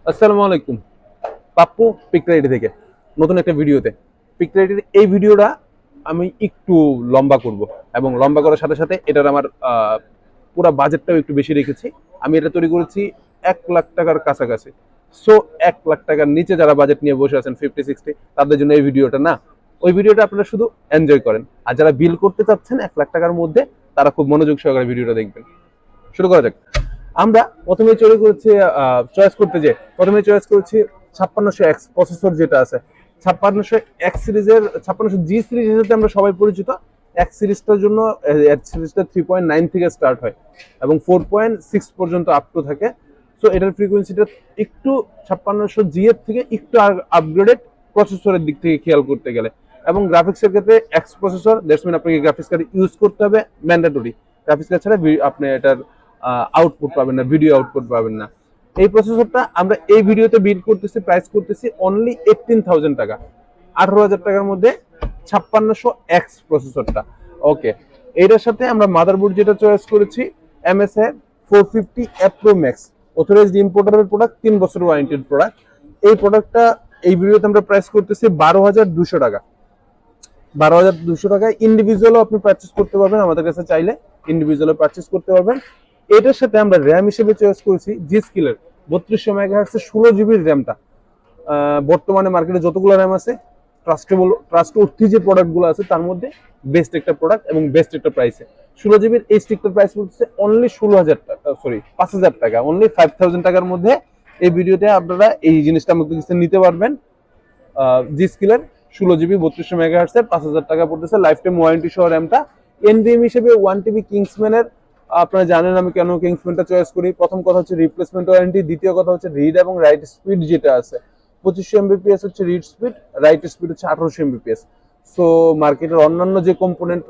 আসসালামু আলাইকুম। পাপ্পু পিকরাইডি থেকে নতুন একটা ভিডিওতে। পিকরাইডির এই ভিডিওটা আমি একটু লম্বা করব এবং লম্বা করার সাথে সাথে এটার আমার পুরো বাজেটটাও একটু বেশি রেখেছি। আমি এটা তৈরি করেছি 1 লাখ টাকার কাছাকাছি। সো 1 লাখ টাকার নিচে যারা বাজেট নিয়ে বসে আছেন 50-60, তাদের জন্য এই ভিডিওটা না। ওই ভিডিওটা আপনারা শুধু এনজয় করেন, আর যারা বিল করতে চাচ্ছেন 1 লাখ টাকার মধ্যে, তারা খুব মনোযোগ সহকারে ভিডিওটা দেখবেন। শুরু করা যাক। আমরা প্রথমে প্রথমে চয়েস করেছি 5600X প্রসেসর যেটা আছে। 5600X সিরিজের 5600G সিরিজ হিসেবে আমরা সবাই পরিচিত। এক্স সিরিজটার জন্য এক্স সিরিজটা 3.9 থেকে স্টার্ট হয় এবং 4.6 পর্যন্ত আপ টু থাকে। সো এটার ফ্রিকোয়েন্সিটা একটু 5600G এর থেকে একটু আপগ্রেডেড প্রসেসরের দিক থেকে খেয়াল করতে গেলে। এবং গ্রাফিক্সের ক্ষেত্রে এক্স প্রসেসর, দ্যাটস মিন আপনাকে গ্রাফিক্স কার্ড ইউজ করতে হবে ম্যান্ডেটরি। গ্রাফিক্স কার্ড ছাড়া আপনি এটার আউটপুট পাবেন না, ভিডিও আউটপুট পাবেন না। এই প্রসেসরটা আমরা এই ভিডিওতে বিল করতেছি, প্রাইস করতেছি অনলি 18,000 টাকা, 18,000 টাকার মধ্যে 5600X প্রসেসরটা। ওকে, এটার সাথে আমরা মাদারবোর্ড যেটা চয়েস করেছি MSI 450F Pro Max, authorised ইম্পোর্টারের প্রোডাক্ট, 3 বছর ওয়ারেন্টির প্রোডাক্ট। এই প্রোডাক্টটা এই ভিডিওতে আমরা প্রাইস করতেছি 12,200 টাকা। 12,200 টাকায় ইন্ডিভিজুয়ালও আপনি পারচেস করতে পারবেন, আমাদের কাছে চাইলে ইন্ডিভিজুয়ালও পারচেস করতে পারবেন। এটার সাথে আমরা র্যাম হিসেবে চয়েস করেছি জি স্কিলের 3200 মেগাহার্টসের 16 জিবির র্যামটা। বর্তমানে মার্কেটে যতগুলো র্যাম আছে, ট্রাস্টওর্থি যে প্রোডাক্টগুলো আছে তার মধ্যে বেস্ট একটা প্রোডাক্ট এবং বেস্ট একটা প্রাইসে। 16 জিবির এই স্টিকটার প্রাইস পড়ছে অনলি 16,000 টাকা, সরি 5,000 টাকা, অনলি 5,000 টাকার মধ্যে এই ভিডিওতে আপনারা এই জিনিসটা আমাদের কাছে নিতে পারবেন। জি স্কিলের 16 জিবি 3200 মেগাহার্টসের 5,000 টাকা পড়তেছে, লাইফ টাইম ওয়ারেন্টি সহ র্যামটা। এনভিএম হিসেবে 1 TB কিংসম্যানের, আপনারা জানেন আমি কেন কিংসম্যানটা চয়েস করি। প্রথম কথা হচ্ছে রিপ্লেসমেন্ট ওয়ারেন্টি, দ্বিতীয় কথা হচ্ছে রিড এবং রাইট স্পিড যেটা আছে 2500 Mbps হচ্ছে রিড স্পিড, রাইট স্পিড হচ্ছে 1800 Mbps। সো মার্কেটের অন্যান্য যে কম্পোনেন্ট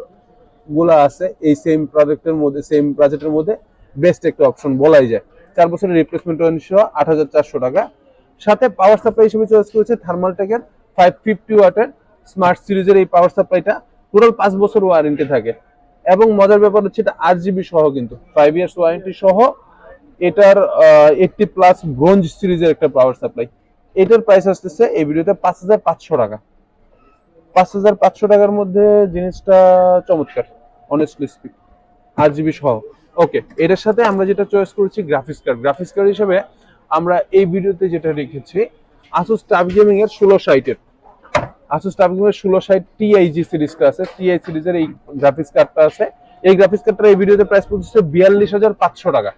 গুলা আছে এই সেম প্রজেক্টের মধ্যে, সেম বাজেটের মধ্যে বেস্ট একটা অপশন বলাই যায়। 4 বছরের রিপ্লেসমেন্ট ওয়ারেন্টি সহ 8,400 টাকা। সাথে পাওয়ার সাপ্লাই হিসেবে চয়েস করেছে থার্মালটেকের 550 ওয়াটের স্মার্ট সিরিজের এই পাওয়ার সাপ্লাইটা। টোটাল 5 বছর ওয়ারেন্টি থাকে এবং মজার ব্যাপার হচ্ছে এটা 8 জিবি সহ, কিন্তু 5 ইয়ার্স ওয়ারেন্টি সহ। এটার 80+ ব্রোঞ্জ সিরিজের একটা পাওয়ার সাপ্লাই। এটার প্রাইস আসতেছে এই ভিডিওতে 5,500 টাকা। 5,500 টাকার মধ্যে জিনিসটা চমৎকার, অনেস্টলি স্পিক, 8 জিবি সহ। ওকে, এটার সাথে আমরা যেটা চয়েস করেছি গ্রাফিক্স কার্ড হিসেবে আমরা এই ভিডিওতে যেটা রেখেছি আসুস টাফ গেমিং এর 1660 আসুস টাফ গেমিং এর 1660 টিআইজি সিরিজটা আছে, টিআই সিরিজের এই গ্রাফিক্স কার্ডটা আছে। এই গ্রাফিক্স কার্ডটা এই ভিডিওতে প্রাইস পড়ছে 42,500 টাকা।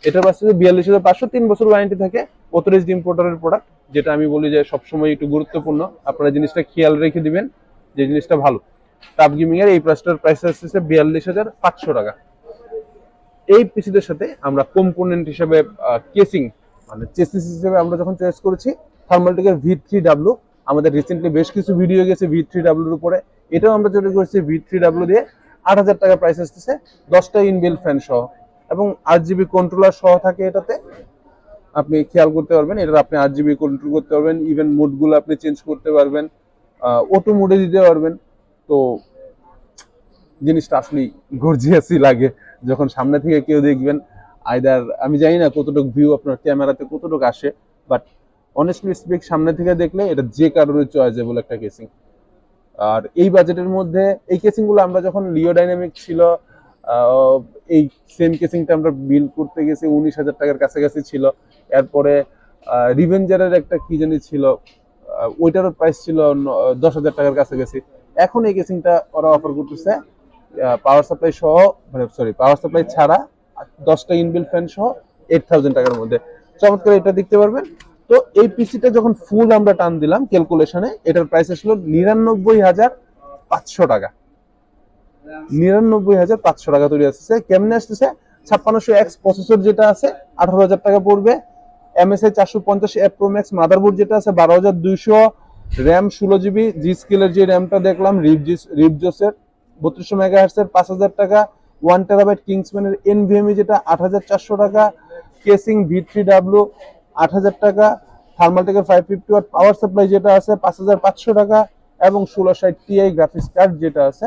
এটা পাচ্ছে 42,500, 3 বছর ওয়ারেন্টি থাকে, অথরাইজড ইম্পোর্টারের প্রোডাক্ট। যেটা আমি বলি যে সবসময় একটু গুরুত্বপূর্ণ, আপনারা জিনিসটা খেয়াল রেখে দিবেন যে জিনিসটা ভালো। টাফ গেমিং এর এই প্রাইস আসছে 42,500 টাকা। এই পিসিদের সাথে আমরা কম্পোনেন্ট হিসেবে কেসিং, মানে চেসিস হিসেবে আমরা যখন চয়েস করেছি থার্মালটেকের V3W। আমাদের রিসেন্টলি বেশ কিছু ভিডিও গেছে V3W এর উপরে, এটাও আমরা চয়েস করেছি V3W দিয়ে। 8,000 টাকা প্রাইস আসতেছে, 10টা ইনবিল ফ্যান সহ এবং 8 জিবি কন্ট্রোলার সহ থাকে এটাতে। আপনি খেয়াল করতে পারবেন এটা আপনি 8 জিবি কন্ট্রোল করতে পারবেন, ইভেন মুডগুলো আপনি চেঞ্জ করতে পারবেন, অটো মোডে দিতে পারবেন। তো জিনিসটা আসলে গর্জিয়াসই লাগে যখন সামনে থেকে কেউ দেখবেন। আইদার আমি জানি না কতটুকু ভিউ আপনার ক্যামেরাতে কতটুকু আসে, বাট অনেস্টলি স্পিক সামনে থেকে দেখলে এটা যে কারোর চয়েজেবল একটা কেসিং। আর এই বাজেটের মধ্যে এই কেসিং গুলো আমরা যখন লিও ডাইনামিক ছিল, এই সেম কেসিংটা আমরা বিল করতে গেছি 19,000 টাকার কাছাকাছি ছিল। এরপরে রিভেঞ্জারের একটা কি জানি ছিল, ওইটারও প্রাইস ছিল 10,000 টাকার কাছাকাছি। এখন এই কেসিংটা ওরা অফার করতেছে পাওয়ার সাপ্লাই সহ, মানে সরি পাওয়ার সাপ্লাই ছাড়া 10টা ইনবিল ফ্যান সহ 8,000 টাকার মধ্যে। চমৎকার, এটা দেখতে পারবেন। তো এই পিসিটা যখন ফুল আমরা টান দিলাম ক্যালকুলেশনে, এটার প্রাইস আসলো 99,500 টাকা। 99,500 টাকা তৈরি আসতেছে। কেমনে আসতেছে? 5600X প্রসেসর যেটা আছে 18,000 টাকা পড়বে। MSI 450F Pro Max motherboard যেটা আছে 12,200, র্যাম 16 জিবি, জি স্কেলের যে র্যামটা দেখলাম রিপজোসের 3200 মেগাহার্টসের 5,000 টাকা। 1 TB কিংসম্যানের এনভিএমই যেটা 8,400 টাকা। কেসিং V3W 8,000 টাকা। থার্মালটেকের 550 ওয়াট পাওয়ার সাপ্লাই যেটা আছে 5,500 টাকা। এবং 1660 Ti গ্রাফিক্স কার্ড যেটা আছে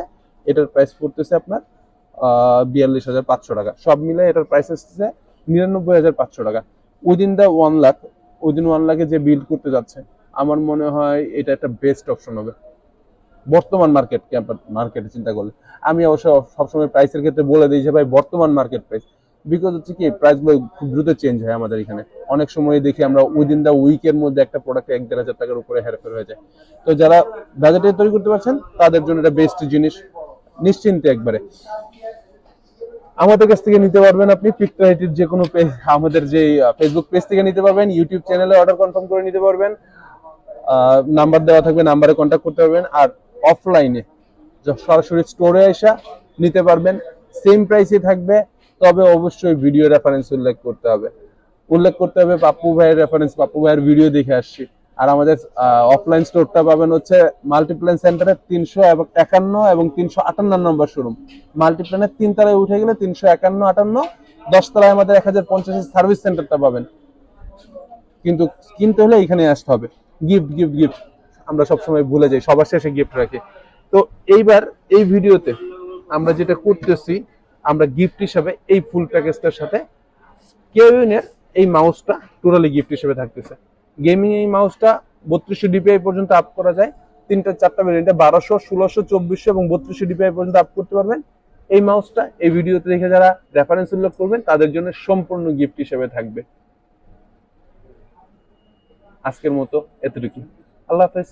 এটার প্রাইস পড়তেছে আপনার 42,500 টাকা। সব মিলে এটার প্রাইস আসতেছে 99,500 টাকা, উইদিন দ্য 1 লাখ। উইদিন 1 লাখে যে বিল্ড করতে যাচ্ছে, আমার মনে হয় এটা একটা বেস্ট অপশন হবে বর্তমান মার্কেটে চিন্তা করলে। আমি অবশ্য সবসময় প্রাইসের ক্ষেত্রে বলে দিই যে ভাই বর্তমান মার্কেট প্রাইস, বিকজ হচ্ছে কি প্রাইসগুলো খুব দ্রুত চেঞ্জ হয় আমাদের এখানে। অনেক সময় দেখি আমরা উইদিন দ্য উইকের মধ্যে একটা প্রোডাক্ট 1-1.5 হাজার টাকার উপরে হেরফের হয়ে যায়। তো যারা বাজেটে তৈরি করতে পারছেন তাদের জন্য এটা বেস্ট জিনিস, নিশ্চিন্তে একবারে। আমাদের কাছ থেকে নিতে পারবেন আপনি পিকটাইটির যে কোনো পেজ, আমাদের যে ফেসবুক পেজ থেকে নিতে পারবেন, ইউটিউব চ্যানেলে অর্ডার কনফার্ম করে নিতে পারবেন, নাম্বার দেওয়া থাকবে, নাম্বারে কন্ট্যাক্ট করতে পারবেন। আর অফলাইনে সরাসরি স্টোরে এসে নিতে পারবেন, সেম প্রাইসে থাকবে, তবে অবশ্যই ভিডিও রেফারেন্স উল্লেখ করতে হবে পাপ্পু ভাইয়ের রেফারেন্স, পাপ্পু ভাইয়ের ভিডিও দেখে আসছি। আর আমাদের অফলাইন স্টোরটা পাবেন হচ্ছে মাল্টিপ্ল্যান সেন্টারের 351 এবং 358 নম্বর শোরুম। মাল্টিপ্ল্যানের 3 তলায় উঠে গেলে 351-58, 10 তলায় আমাদের 1050 সার্ভিস সেন্টারটা পাবেন। কিন্তু কিনতে হলে এখানে আসতে হবে। গিফট গিফট গিফট আমরা সবসময় ভুলে যাই, সবার শেষে গিফট রাখি। তো এইবার এই ভিডিওতে আমরা যেটা করতেছি, আমরা গিফট হিসাবে এই ফুল প্যাকেজটার সাথে কেউইনের এই মাউসটা টোটালি গিফট হিসেবে থাকতেছে। গেমিং এই মাউসটা 3200 ডিপিআই পর্যন্ত আপ করা যায়, 3-4টা ভেরিয়েন্টে 1200, 1600, 2400 এবং 3200 ডিপিআই পর্যন্ত আপ করতে পারবেন। এই মাউসটা এই ভিডিওতে দেখে যারা রেফারেন্স উল্লেখ করবেন তাদের জন্য সম্পূর্ণ গিফট হিসেবে থাকবে। আজকের মতো এতটুকু, আল্লাহ হাফেজ।